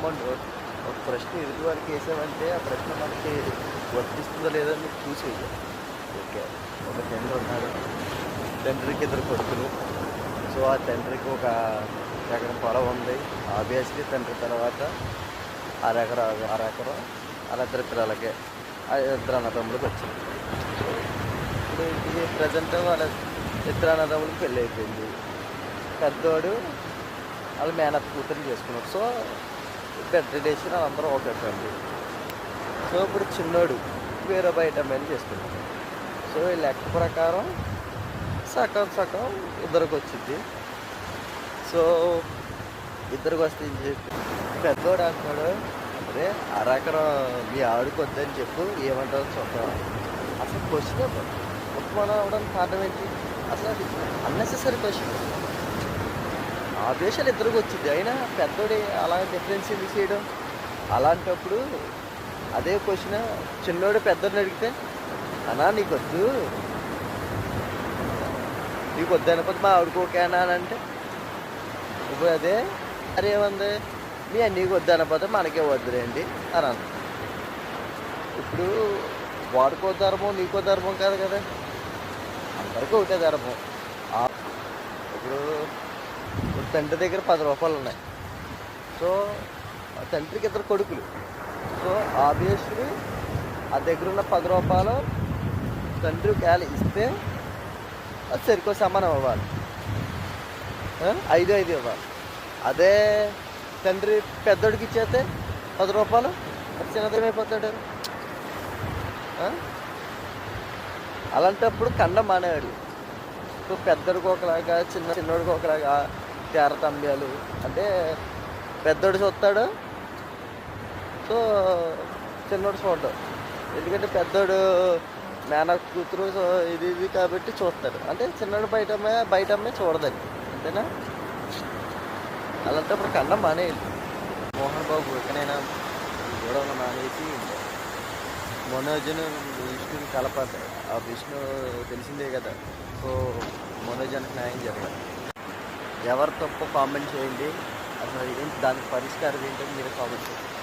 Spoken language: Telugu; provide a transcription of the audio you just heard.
రెస్పాండ్ ఒక ప్రశ్న ఎదుటి వారికి వేసామంటే ఆ ప్రశ్న మనకి వర్తిస్తుందో లేదో అని చూసి వేయాలి. ఓకే, ఒక తండ్రి ఉన్నాడు, తండ్రికి ఇద్దరు కొడుకులు. సో ఆ తండ్రికి ఒక ఎకరం పొలం ఉంది. ఆబ్వియస్లీ తండ్రి తర్వాత అరెకరం అలా ఇద్దరు పిల్లలకి ఆ ఇద్దరు అన్నదమ్ములకు వచ్చింది. సో ఇప్పుడు ఇది ప్రజెంట్ వాళ్ళ ఇద్దరు అన్నదమ్ములకి పెళ్ళి అయిపోయింది. పెద్దోడు వాళ్ళ మేనత్త కూతురు చేసుకున్నాడు. సో పెద్ద డెసిషన్ వాళ్ళందరూ ఒకటండి. సో ఇప్పుడు చిన్నోడు వేరే బయట అమ్మాయిని చేసుకున్నాడు. సో ఈ లెక్క ప్రకారం సగం సగం ఇద్దరికి వచ్చింది. సో ఇద్దరికి వస్తే పెద్దోడు అంటాడు, అదే అరెకరం మీ ఆవిడకి వద్దని చెప్పు, ఏమంటారో చూద్దాం. అసలు క్వశ్చన్ ఉత్పన్నం అవ్వడానికి కారణం ఏంటి? అసలు అది అన్నెసెసరీ క్వశ్చన్. ఆబ్వియస్లీ ఇద్దరికి వచ్చింది, అయినా పెద్దోడి అలా డిఫరెన్స్ ఎందుకు చేయడం? అలాంటప్పుడు అదే క్వశ్చన్ చిన్నోడు పెద్దోడిని అడిగితే, అన్నా నీకు వద్దు అనకపోతే మా ఆవిడకి ఓకేనా అని అంటే, ఇప్పుడు అదే అరే ఏముంది మీ అన్నీకి వద్దు అనకపోతే మనకే వద్దులేండి అని అన్న. ఇప్పుడు వాడికో ధర్మం నీకో ధర్మం కాదు కదా, అందరికీ ఒకటే ధర్మం. ఇప్పుడు తండ్రి దగ్గర 10 రూపాయలు ఉన్నాయి. సో ఆ తండ్రికి ఇద్దరు కొడుకులు. సో ఆబ్వియస్లీ ఆ దగ్గర ఉన్న 10 రూపాయలు తండ్రి ఒకవేళ ఇస్తే అది సరికో సమానం అవ్వాలి, 5 ఇవ్వాలి. అదే తండ్రి పెద్దోడికి ఇచ్చేస్తే 10 రూపాయలు అది చిన్నదేమైపోతాడు. అలాంటప్పుడు కండం మానేవాడు. సో పెద్దోడికి ఒకలాగా చిన్నోడికి ఒకలాగా తేరతమ్యాలు అంటే పెద్దోడు చూస్తాడు, సో చిన్నోడు చూడడం. ఎందుకంటే పెద్దోడు మేనక్ కూతురు సో ఇది కాబట్టి చూస్తాడు, అంటే చిన్నోడు బయట అమ్మాయి చూడదండి, అంతేనా? అలాంటప్పుడు కండం మానేయాలి. మోహన్ బాబు ఎక్కడైనా గొడవలు మానేసి మనోజ్ను విష్ణుని కలపాలి. ఆ విష్ణు తెలిసిందే కదా. సో మనోజానికి న్యాయం జరగాలి. ఎవరు తప్పు కామెంట్ చేయండి, అసలు ఏంటి దానికి పరిష్కారం ఏంటో మీరు కామెంట్ చేయండి.